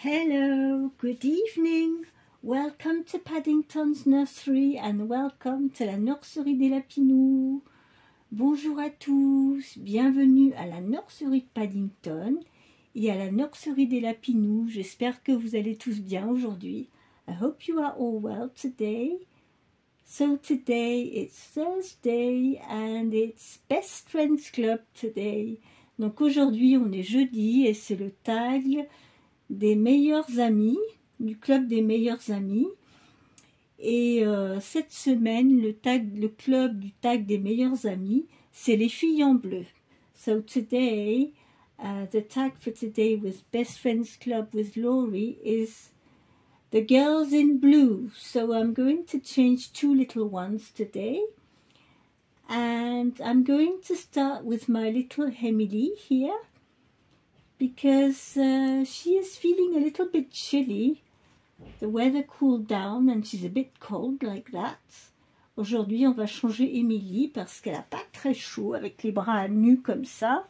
Hello, good evening. Welcome to Paddington's Nursery and welcome to la nurserie des Lapinous. Bonjour à tous, bienvenue à la nurserie de Paddington et à la nurserie des Lapinous. J'espère que vous allez tous bien aujourd'hui. I hope you are all well today. So today it's Thursday and it's Best Friends Club today. Donc aujourd'hui on est jeudi et c'est le tag des meilleurs amis, du club des meilleurs amis. Et cette semaine, le club du tag des meilleurs amis, c'est les filles en bleu. So today, the tag for today with Best Friends Club with Laurie is the girls in blue. So I'm going to change two little ones today. And I'm going to start with my little Emily here, because she is feeling a little bit chilly. The weather cooled down and she's a bit cold like that. Aujourd'hui, on va changer Émilie parce qu'elle n'a pas très chaud avec les bras nus comme ça.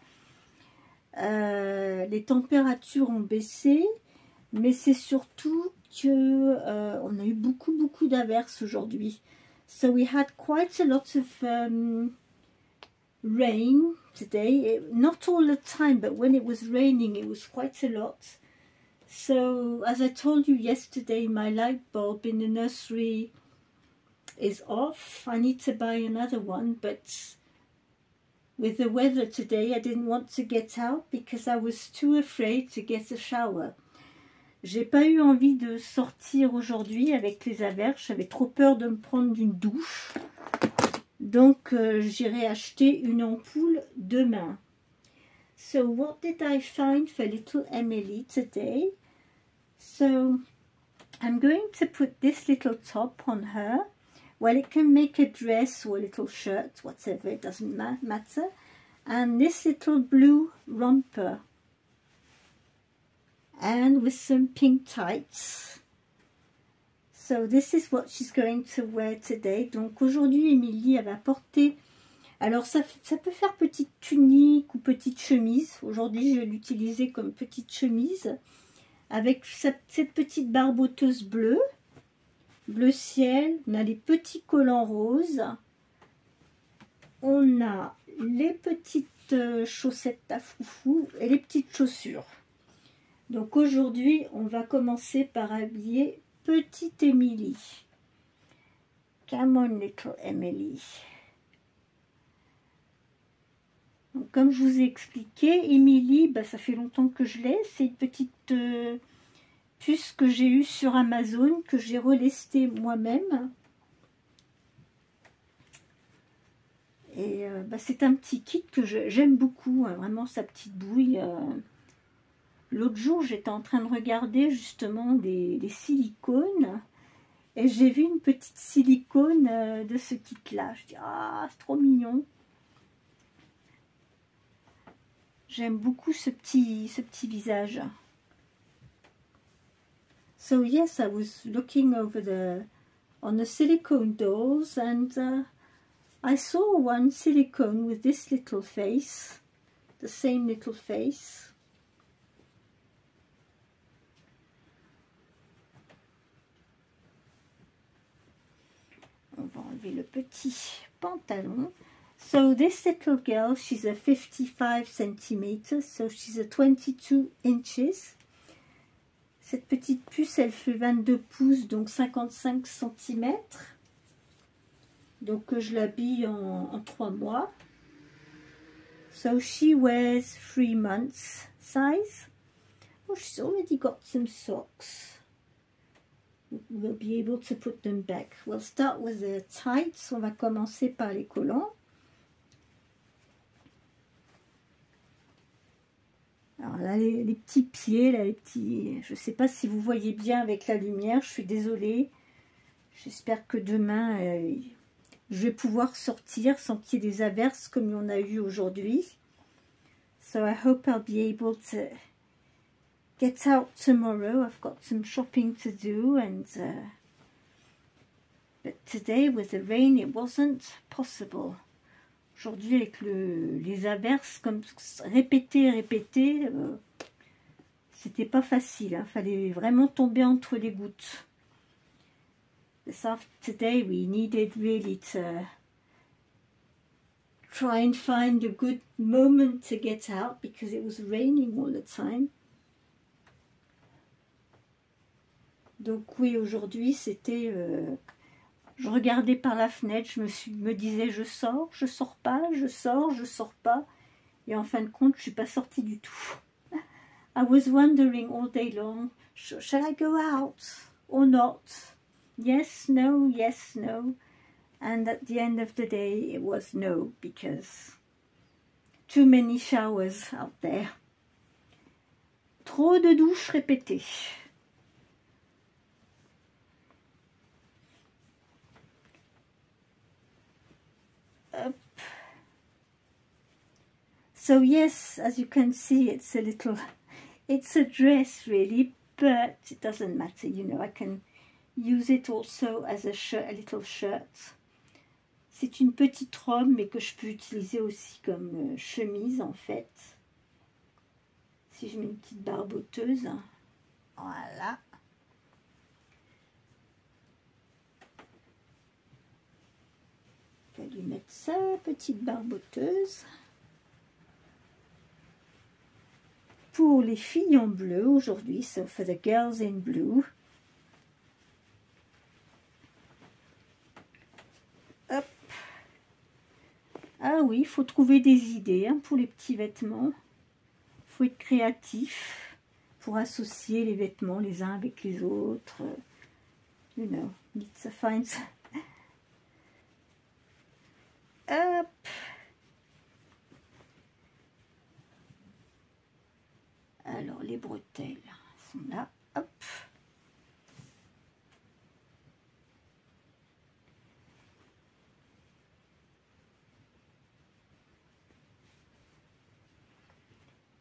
Les températures ont baissé, mais c'est surtout que on a eu beaucoup d'averses aujourd'hui. So we had quite a lot of rain today, not all the time, but when it was raining it was quite a lot. So as I told you yesterday, my light bulb in the nursery is off. I need to buy another one, but with the weather today I didn't want to get out because I was too afraid to get a shower. J'ai pas eu envie de sortir aujourd'hui avec les averses, j'avais trop peur de me prendre une douche. Donc, j'irai acheter une ampoule demain. So, what did I find for little Emily today? So, I'm going to put this little top on her. Well, it can make a dress or a little shirt, whatever, it doesn't matter. And this little blue romper. And with some pink tights. So this is what she's going to wear today. Donc aujourd'hui, Émilie, elle va porter... Alors ça peut faire petite tunique ou petite chemise. Aujourd'hui, je vais l'utiliser comme petite chemise. Avec cette petite barboteuse bleue. Bleu ciel. On a les petits collants roses. On a les petites chaussettes à foufou et les petites chaussures. Donc aujourd'hui, on va commencer par habiller petite Emily. Come on, little Emily. Donc, comme je vous ai expliqué, Emily, ça fait longtemps que je l'ai. C'est une petite puce que j'ai eue sur Amazon, que j'ai relestée moi-même. Et c'est un petit kit que j'aime beaucoup, hein, vraiment sa petite bouille. L'autre jour, j'étais en train de regarder justement des silicones et j'ai vu une petite silicone de ce kit-là. Je dis, ah, c'est trop mignon. J'aime beaucoup ce petit visage. So yes, I was looking over on the silicone dolls and I saw one silicone with this little face, the same little face. On va enlever le petit pantalon. So this little girl, she's a 55 centimeters, so she's a 22 inches. Cette petite puce, elle fait 22 pouces, donc 55 centimètres. Donc je l'habille en 3 mois. So she wears 3 months size. Oh, she's already got some socks. We'll be able to put them back. We'll start with the tights. On va commencer par les collants. Alors là, les petits pieds, là, je ne sais pas si vous voyez bien avec la lumière, je suis désolée. J'espère que demain, je vais pouvoir sortir sans qu'il y ait des averses comme il y en a eu aujourd'hui. So I hope I'll be able to get out tomorrow. I've got some shopping to do, and but today with the rain it wasn't possible. Aujourd'hui avec les averses comme répétées, C'était pas facile, hein. Fallait vraiment tomber entre les gouttes. Today we needed really to try and find a good moment to get out because it was raining all the time. Donc oui, aujourd'hui c'était... je regardais par la fenêtre, me disais je sors pas, je sors pas. Et en fin de compte, je suis pas sortie du tout. I was wondering all day long, shall I go out or not? Yes, no, yes, no. And at the end of the day, it was no, because too many showers out there. Trop de douches répétées. Up. So yes, as you can see, it's a dress really, but it doesn't matter, you know, I can use it also as a shirt, a little shirt. C'est une petite robe, mais que je peux utiliser aussi comme chemise, en fait. Si je mets une petite barboteuse. Voilà. Je vais lui mettre sa petite barboteuse. Pour les filles en bleu aujourd'hui, so for the girls in blue. Hop. Ah oui, il faut trouver des idées hein, pour les petits vêtements. Il faut être créatif pour associer les vêtements les uns avec les autres. You know, need to find... Hop. Alors, les bretelles sont là. Hop.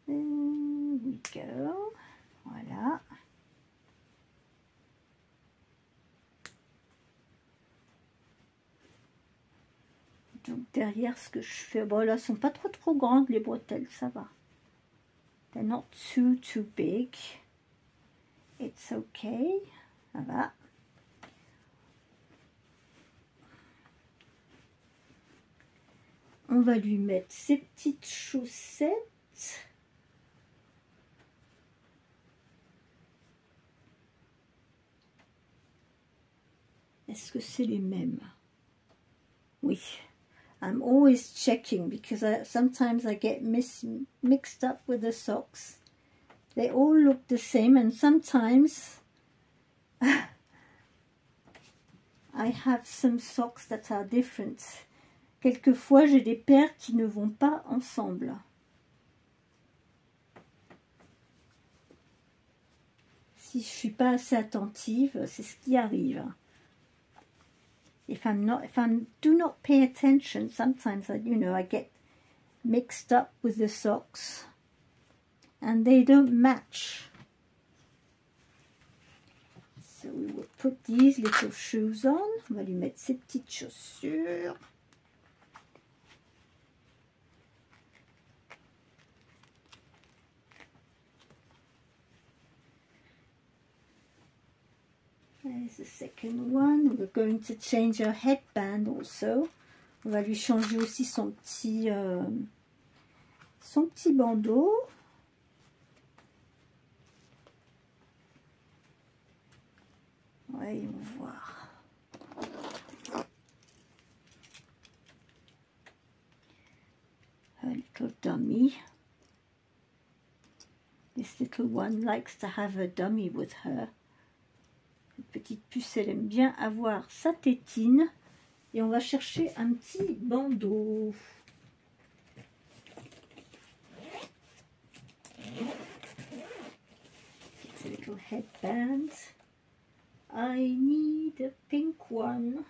There we go. Voilà. Donc, derrière, ce que je fais... Bon, là, elles sont pas trop grandes, les bretelles, ça va. They're not too big. It's okay. Ça va. On va lui mettre ses petites chaussettes. Est-ce que c'est les mêmes? Oui. I'm always checking because sometimes I get mixed up with the socks. They all look the same and sometimes I have some socks that are different. Quelquefois, j'ai des paires qui ne vont pas ensemble. Si je suis pas assez attentive, c'est ce qui arrive. If I do not pay attention, sometimes I get mixed up with the socks and they don't match. So we will put these little shoes on. On va lui mettre ses petites chaussures. There's the second one. We're going to change her headband also. On va lui changer aussi son petit bandeau. Voyons voir. Her little dummy. This little one likes to have a dummy with her. Petite puce, elle aime bien avoir sa tétine. Et on va chercher un petit bandeau. It's a little headband. I need a pink one.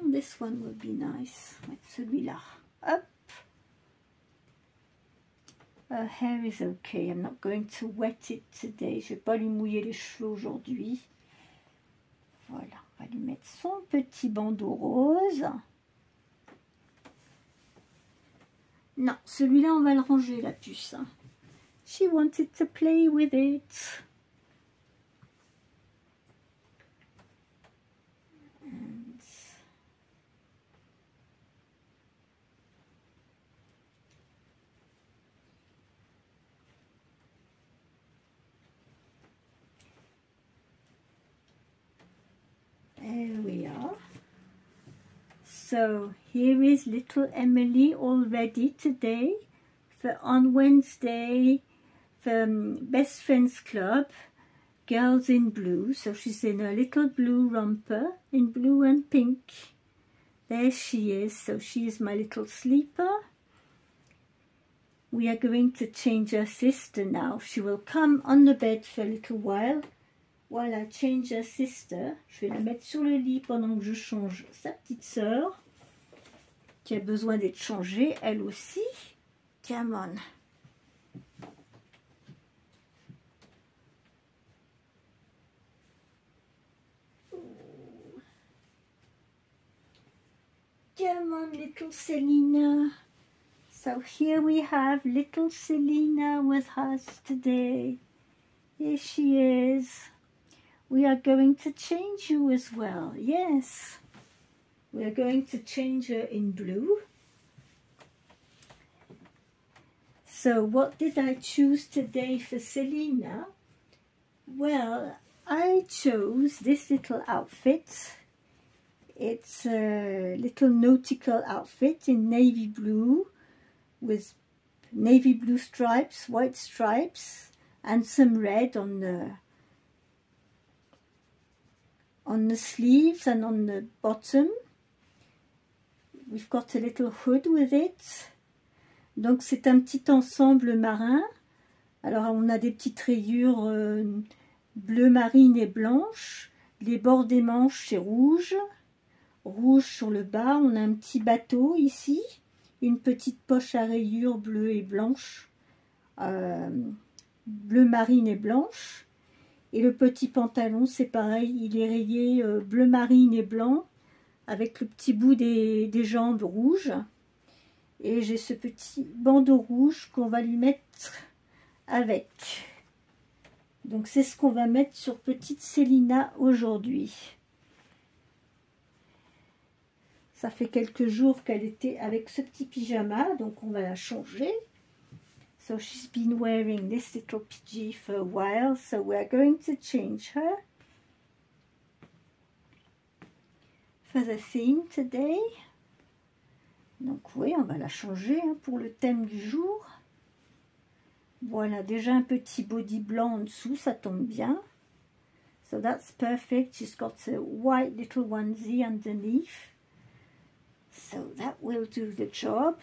This one would be nice. Ouais, celui-là. Hop. Her hair is okay. I'm not going to wet it today. Je vais pas lui mouiller les cheveux aujourd'hui. Voilà, on va lui mettre son petit bandeau rose. Non, celui-là, on va le ranger, la puce. Hein. She wanted to play with it. And there we are. So here is little Emily all ready today for on Wednesday for Best Friends Club, Girls in Blue. So she's in a little blue romper in blue and pink. There she is. So she is my little sleeper. We are going to change her sister now. She will come on the bed for a little while I change her sister. Je vais la mettre sur le lit pendant que je change sa petite sœur qui a besoin d'être changée elle aussi. Come on. Come on, little Selena. So here we have little Selena with us today. Here she is. We are going to change you as well. Yes. We are going to change her in blue. So what did I choose today for Selena? Well, I chose this little outfit. It's a little nautical outfit in navy blue with navy blue stripes, white stripes, and some red on the sleeves and on the bottom. We've got a little hood with it. Donc c'est un petit ensemble marin. Alors on a des petites rayures bleu marine et blanches. Les bords des manches c'est rouge. Rouge sur le bas. On a un petit bateau ici. Une petite poche à rayures bleue et blanche. Bleu marine et blanche. Et le petit pantalon c'est pareil. Il est rayé bleu marine et blanc. Avec le petit bout des jambes rouges. Et j'ai ce petit bandeau rouge qu'on va lui mettre avec. Donc c'est ce qu'on va mettre sur petite Selena aujourd'hui. Ça fait quelques jours qu'elle était avec ce petit pyjama, donc on va la changer. So she's been wearing this little PJ for a while, so we're going to change her for the theme today. Donc oui, on va la changer hein, pour le thème du jour. Voilà, déjà un petit body blanc en dessous, ça tombe bien. So that's perfect. She's got a white little onesie underneath. So that will do the job.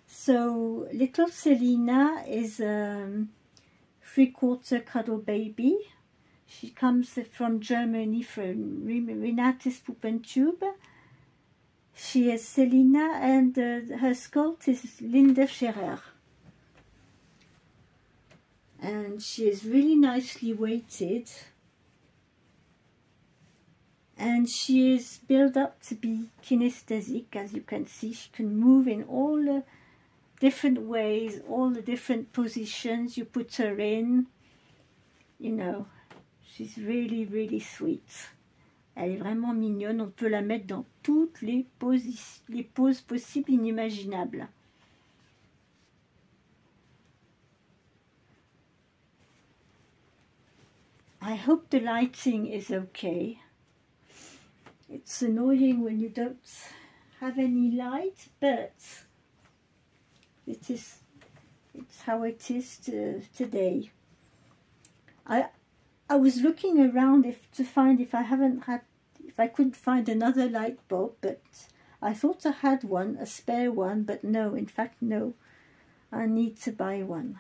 So little Selena is a 3/4 cuddle baby. She comes from Germany, from Renate's Puppentube. She is Selena and her sculpt is Linda Scherer. And she is really nicely weighted. And she is built up to be kinesthetic, as you can see. She can move in all the different ways, all the different positions you put her in. You know, she's really, really sweet. Elle est vraiment mignonne. On peut la mettre dans toutes les poses possibles, inimaginables. I hope the lighting is okay. It's annoying when you don't have any light, but it's how it is today. I was looking around to find if I couldn't find another light bulb, but I thought I had one, a spare one, but no, in fact no. I need to buy one.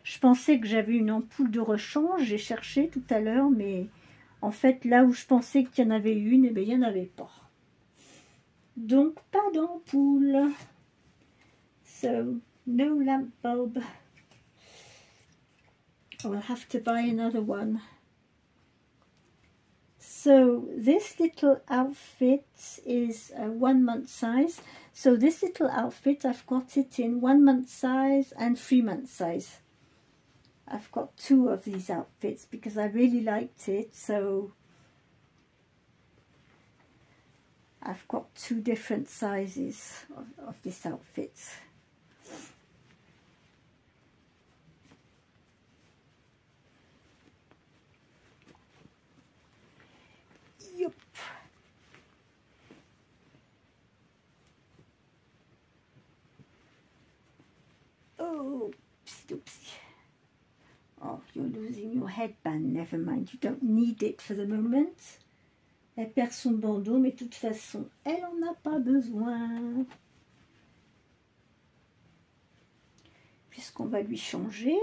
Je pensais que j'avais une ampoule de rechange, j'ai cherché tout à l'heure, mais en fait là où je pensais qu'il y en avait une, eh bien, il n'y en avait pas. Donc pas d'ampoule. So no lamp bulb. I will have to buy another one. So So this little outfit is a 1 month size. So this little outfit, I've got it in 1 month size and 3 month size. I've got 2 of these outfits because I really liked it. So I've got 2 different sizes of this outfit. Yep. Oh, oopsie. Oh, you're losing your headband. Never mind, you don't need it for the moment. Elle perd son bandeau, mais de toute façon, elle en a pas besoin. Puisqu'on va lui changer.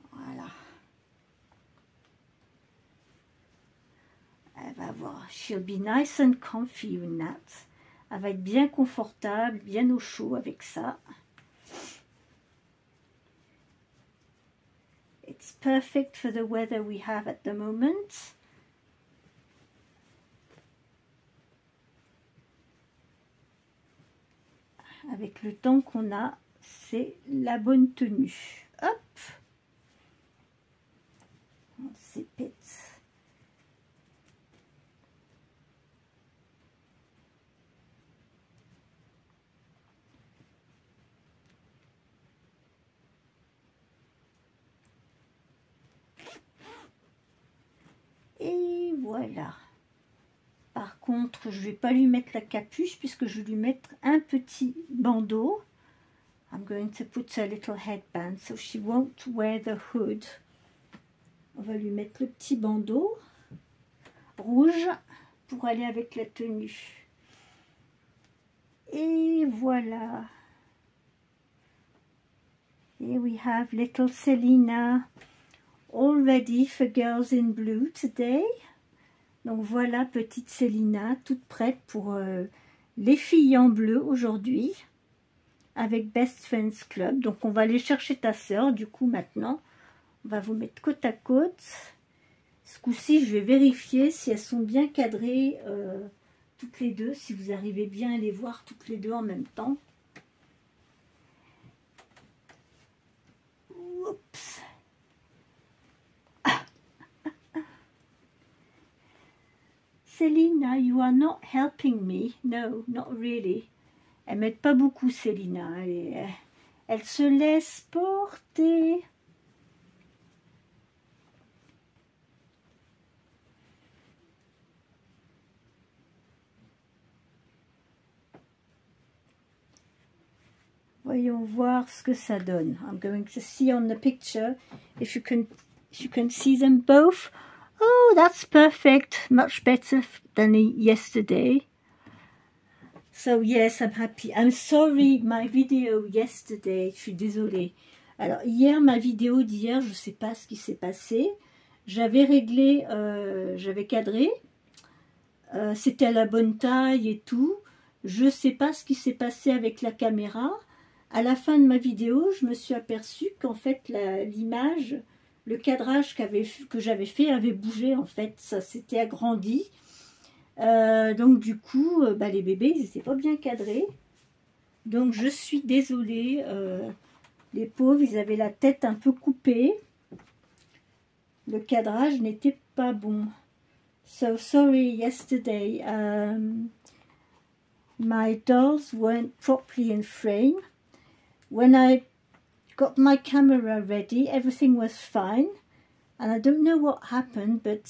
Voilà. Elle va avoir, she'll be nice and comfy in that. Elle va être bien confortable, bien au chaud avec ça. It's perfect for the weather we have at the moment. Avec le temps qu'on a, c'est la bonne tenue. Hop, on s'épète. Et voilà. Par contre, je ne vais pas lui mettre la capuche puisque je vais lui mettre un petit bandeau. I'm going to put a little headband so she won't wear the hood. On va lui mettre le petit bandeau rouge pour aller avec la tenue. Et voilà. Here we have little Selina all ready for Girls in Blue today. Donc voilà petite Selina toute prête pour les filles en bleu aujourd'hui avec Best Friends Club. Donc on va aller chercher ta sœur du coup maintenant. On va vous mettre côte à côte. Ce coup-ci je vais vérifier si elles sont bien cadrées toutes les deux, si vous arrivez bien à les voir toutes les deux en même temps. Oups. Selina, you are not helping me. No, not really. Elle m'aide pas beaucoup, Selina. Elle se laisse porter. Voyons voir ce que ça donne. I'm going to see on the picture if you can see them both. Oh, that's perfect. Much better than yesterday. So yes, I'm happy. I'm sorry, my video yesterday. Je suis désolée. Alors hier, ma vidéo d'hier, je ne sais pas ce qui s'est passé. J'avais réglé, j'avais cadré. C'était à la bonne taille et tout. Je ne sais pas ce qui s'est passé avec la caméra. À la fin de ma vidéo, je me suis aperçue qu'en fait, l'image, le cadrage que j'avais fait avait bougé. En fait, ça s'était agrandi. Donc du coup, les bébés, ils n'étaient pas bien cadrés. Donc je suis désolée. Les pauvres, ils avaient la tête un peu coupée. Le cadrage n'était pas bon. So sorry yesterday. My dolls weren't properly in frame. When I got my camera ready, everything was fine. And I don't know what happened, but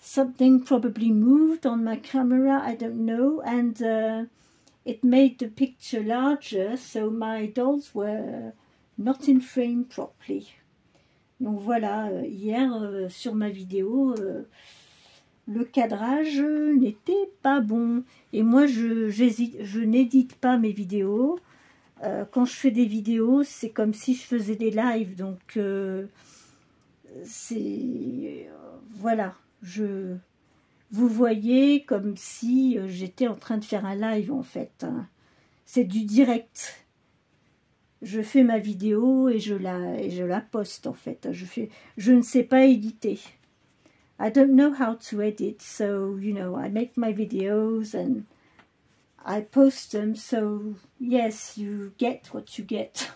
something probably moved on my camera, I don't know. And it made the picture larger, so my dolls were not in frame properly. Donc voilà, hier sur ma vidéo, le cadrage n'était pas bon. Et moi, je n'édite pas mes vidéos. Quand je fais des vidéos, c'est comme si je faisais des lives. Donc, voilà. Vous voyez comme si j'étais en train de faire un live, en fait. Hein. C'est du direct. Je fais ma vidéo et je la poste, en fait. Je ne sais pas éditer. I don't know how to edit, so, you know, I make my videos and I post them, so, yes, you get what you get.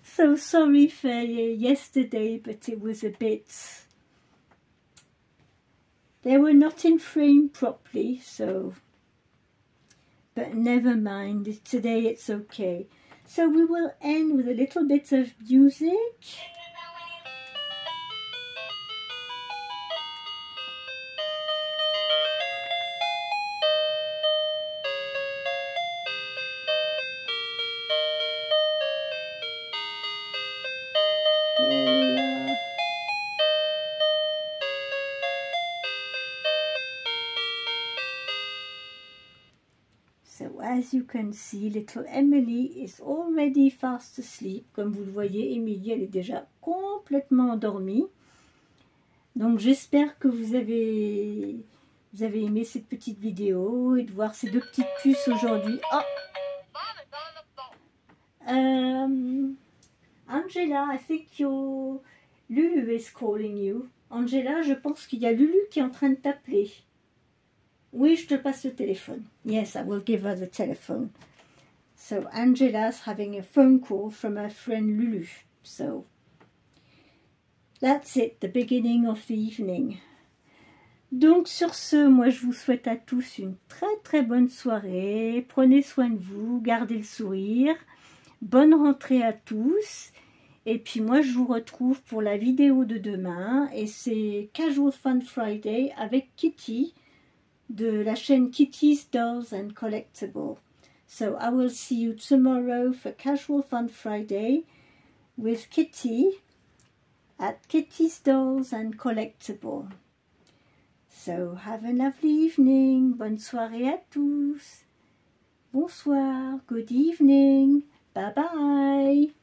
So sorry for yesterday, but it was a bit... They were not in frame properly, so... But never mind, today it's okay. So we will end with a little bit of music. So as you can see, little Emily is already fast asleep. Comme vous le voyez, Emilie, elle est déjà complètement endormie. Donc j'espère que vous avez aimé cette petite vidéo et de voir ces deux petites puces aujourd'hui. Oh! Angela, I think your Lulu is calling you. Angela, je pense qu'il y a Lulu qui est en train de t'appeler. Oui, je te passe le téléphone. Yes, I will give her the telephone. So, Angela's having a phone call from her friend Lulu. So, that's it, the beginning of the evening. Donc, sur ce, moi, je vous souhaite à tous une très bonne soirée. Prenez soin de vous, gardez le sourire. Bonne rentrée à tous. Et puis, moi, je vous retrouve pour la vidéo de demain. Et c'est Casual Fun Friday avec Kitty, de la chaîne Kitty's Dolls and Collectible. So I will see you tomorrow for Casual Fun Friday with Kitty at Kitty's Dolls and Collectible. So have a lovely evening. Bonne soirée à tous. Bonsoir. Good evening. Bye bye.